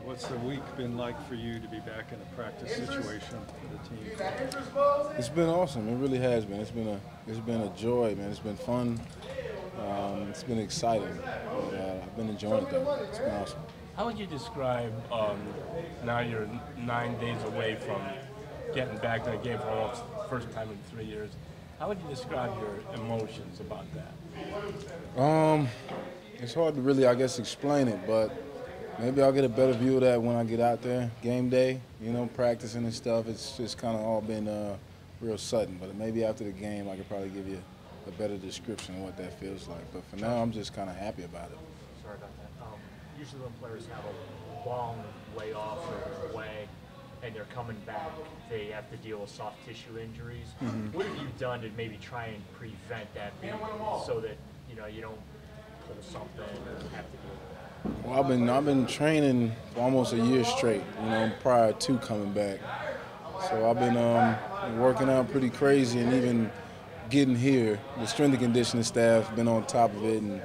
What's the week been like for you to be back in a practice situation for the team? It's been awesome. It really has been. It's been a joy, man. It's been fun. It's been exciting. I've been enjoying it though. It's been awesome. How would you describe now you're 9 days away from getting back to the game for almost the first time in 3 years? How would you describe your emotions about that? It's hard to really, I guess, explain it, but maybe I'll get a better view of that when I get out there, game day. You know, practicing and stuff. It's just kind of all been real sudden. But maybe after the game, I could probably give you a better description of what that feels like. But for now, I'm just kind of happy about it. Sorry about that. Usually when players have a long layoff or away and they're coming back, they have to deal with soft tissue injuries. Mm-hmm. What have you done to maybe try and prevent that so that you don't pull something or have to deal with that? Well, I've been training for almost a year straight, prior to coming back. So I've been working out pretty crazy, and even getting here, the strength and conditioning staff been on top of it, and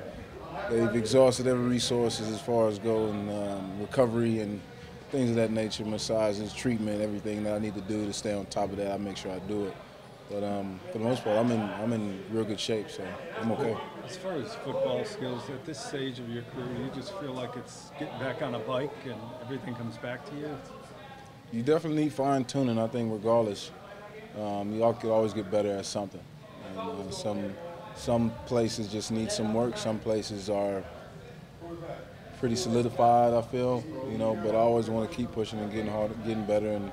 they've exhausted every resources as far as going recovery and things of that nature, massages, treatment, everything that I need to do to stay on top of that. I make sure I do it. But for the most part, I'm in real good shape, so I'm okay. As far as football skills, at this stage of your career, you just feel like it's getting back on a bike and everything comes back to you? You definitely need fine-tuning, I think, regardless. You all could always get better at something. And some places just need some work. Some places are pretty solidified, I feel, but I always want to keep pushing and getting harder, getting better, and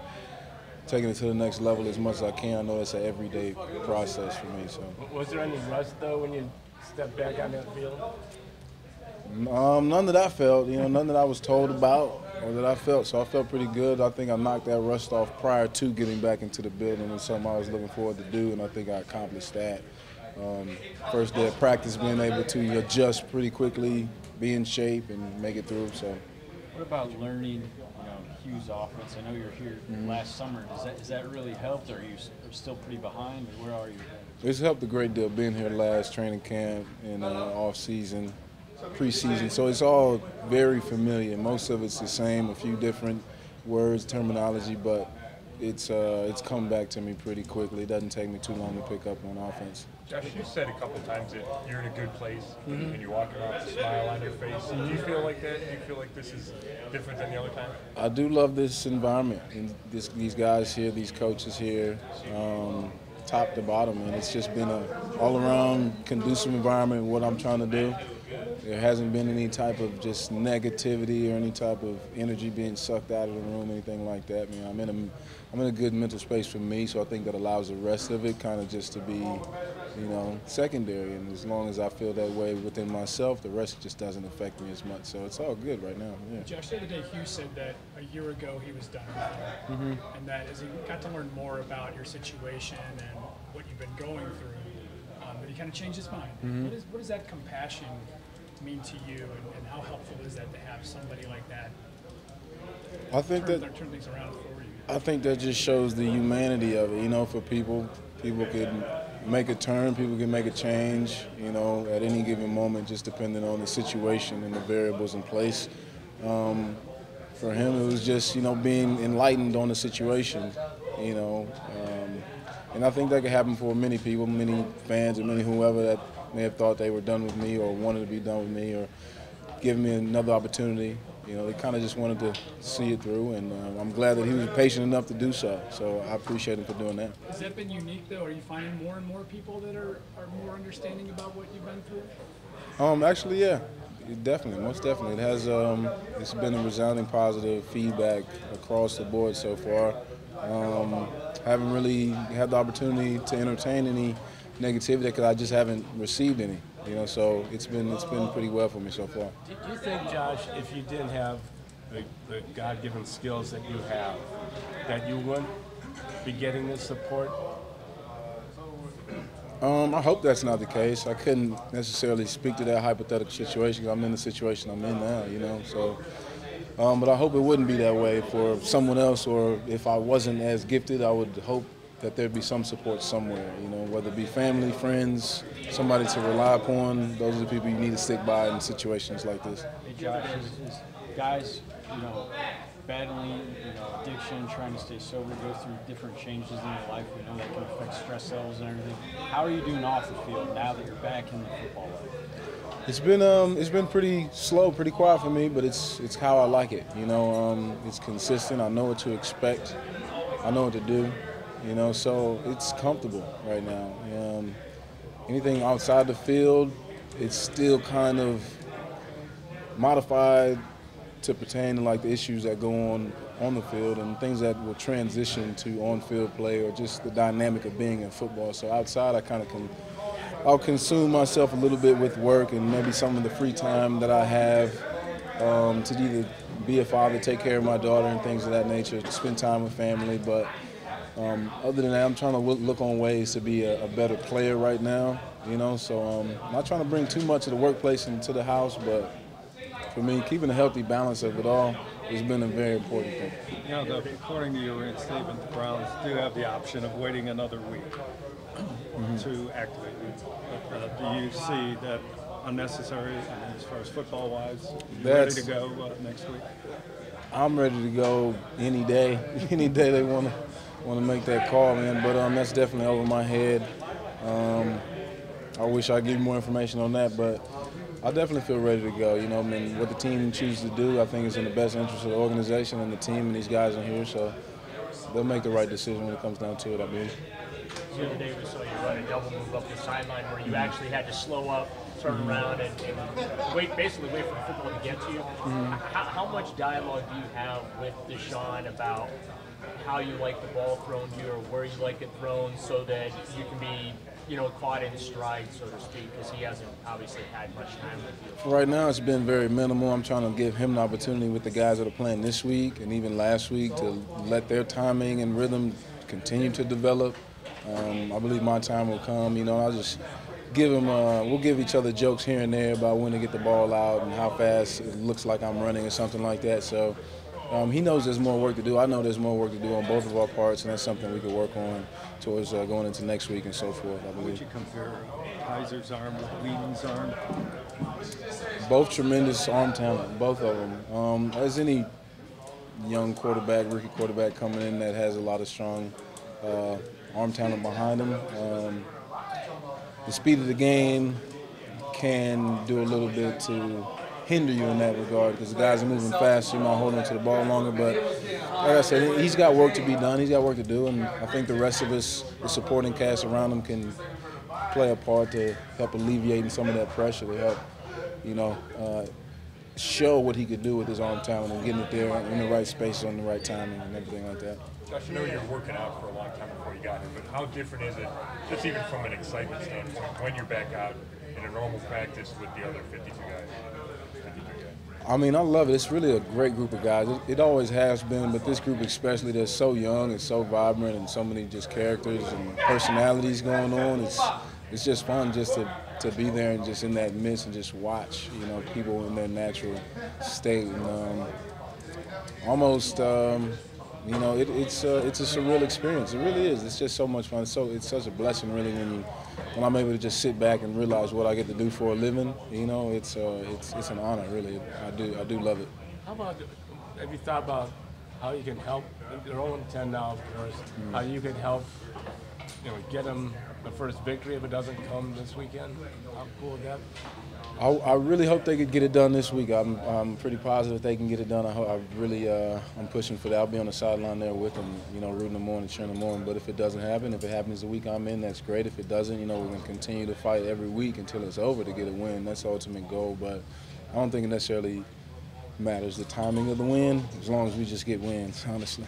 taking it to the next level as much as I can. I know it's an everyday process for me. So. Was there any rust, though, when you stepped back on that field? None that I felt, none that I was told about or that I felt. So I felt pretty good. I think I knocked that rust off prior to getting back into the building. It was something I was looking forward to do, and I think I accomplished that. First day of practice, being able to adjust pretty quickly, be in shape, and make it through. So. What about learning, Hugh's offense? I know you're here last summer. Does that really help, or are you still pretty behind, or where are you? It's helped a great deal being here last training camp and off season, preseason. So it's all very familiar. Most of it's the same, a few different words, terminology, but it's come back to me pretty quickly. It doesn't take me too long to pick up on offense. Josh, you said a couple times that you're in a good place and you're walking around with a smile on your face. Do you feel like that? Do you feel like this is different than the other time? I do love this environment and these guys here, these coaches here, top to bottom, and it's just been an all-around conducive environment. What I'm trying to do, there hasn't been any type of just negativity or any type of energy being sucked out of the room, anything like that. I'm in a good mental space for me, so I think that allows the rest of it kind of just to be, secondary. And as long as I feel that way within myself, the rest just doesn't affect me as much. So it's all good right now. Yeah. Josh, the other day Hugh said that a year ago he was done with you, and that as he got to learn more about your situation and what you've been going through, that he kind of changed his mind. What does that compassion mean to you, and how helpful is that to have somebody like that I think turn things around for you? I think that just shows the humanity of it. For people can make a turn, people can make a change, at any given moment, just depending on the situation and the variables in place. For him, it was just, being enlightened on the situation, and I think that could happen for many people, many fans, and many whoever that may have thought they were done with me or wanted to be done with me or give me another opportunity. They kind of just wanted to see it through, and I'm glad that he was patient enough to do so. So I appreciate him for doing that. Has that been unique, though? Are you finding more and more people that are more understanding about what you've been through? Actually, yeah, definitely, most definitely. It has. It's been a resounding positive feedback across the board so far. Haven't really had the opportunity to entertain any negativity because I just haven't received any. So it's been pretty well for me so far. Do you think, Josh, if you didn't have the God-given skills that you have, that you wouldn't be getting this support? I hope that's not the case. I couldn't necessarily speak to that hypothetical situation. I'm in the situation I'm in now, So, but I hope it wouldn't be that way for someone else, or if I wasn't as gifted, I would hope that there'd be some support somewhere, whether it be family, friends, somebody to rely upon. Those are the people you need to stick by in situations like this. Hey, Josh, guys you know, battling, addiction, trying to stay sober, go through different changes in your life. We know that can affect stress levels and everything. How are you doing off the field now that you're back in the football life? It's been pretty slow, pretty quiet for me, but it's how I like it. It's consistent. I know what to expect. I know what to do. So it's comfortable right now. Anything outside the field, it's still kind of modified to pertain to like the issues that go on the field and things that will transition to on-field play or just the dynamic of being in football. So outside, I'll consume myself a little bit with work and maybe some of the free time that I have to either be a father, take care of my daughter and things of that nature, to spend time with family. But other than that, I'm trying to look on ways to be a better player right now, so I'm not trying to bring too much of the workplace into the house, but for me, keeping a healthy balance of it all has been a very important thing. According to your statement, the Browns do have the option of waiting another week to activate you. But do you see that unnecessary as far as football-wise? Ready to go next week? I'm ready to go any day. Any day they want to make that call, man. But that's definitely over my head. I wish I could give you more information on that, but I definitely feel ready to go. What the team chooses to do, I think is in the best interest of the organization and the team and these guys in here. So they'll make the right decision when it comes down to it, I believe. The other day we saw you run a double move up the sideline where you actually had to slow up, turn around, and basically wait for the football to get to you. How much dialogue do you have with Deshaun about how you like the ball thrown to you or where you like it thrown so that you can be caught in stride, so to speak, because he hasn't obviously had much time with you? Right now it's been very minimal. I'm trying to give him the opportunity with the guys that are playing this week and even last week to let their timing and rhythm continue to develop. I believe my time will come. I'll just give him, we'll give each other jokes here and there about when to get the ball out and how fast it looks like I'm running or something like that. So he knows there's more work to do. I know there's more work to do on both of our parts, and that's something we could work on towards going into next week and so forth, I believe. Would you compare Kaiser's arm with Whedon's arm? Both tremendous arm talent, both of them. As any young quarterback, rookie quarterback coming in that has a lot of strong arm talent behind him. The speed of the game can do a little bit to hinder you in that regard because the guys are moving fast, so you might hold on to the ball longer. But like I said, he's got work to be done. He's got work to do, and I think the rest of us, the supporting cast around him, can play a part to help alleviate some of that pressure, to help, show what he could do with his arm talent and getting it there in the right space on the right timing and everything like that. Josh, I know you were working out for a long time before you got here, but how different is it, just even from an excitement standpoint, when you're back out in a normal practice with the other 52 guys? I mean, I love it. It's really a great group of guys. It always has been, but this group especially, they're so young and so vibrant and so many just characters and personalities going on. It's just fun just to be there and just in that midst and just watch, people in their natural state. And almost, it's a surreal experience. It really is. It's just so much fun. So it's such a blessing, really, when I'm able to just sit back and realize what I get to do for a living. It's an honor, really. I do love it. How about, have you thought about how you can help, they're 0-10 now, of course, how you can help, get them the first victory if it doesn't come this weekend? How cool would that be? I really hope they could get it done this week. I'm pretty positive they can get it done. I'm pushing for that. I'll be on the sideline there with them, rooting them on and cheering them on. But if it doesn't happen, if it happens the week I'm in, that's great. If it doesn't, we're going to continue to fight every week until it's over to get a win. That's the ultimate goal. But I don't think it necessarily matters the timing of the win, as long as we just get wins, honestly.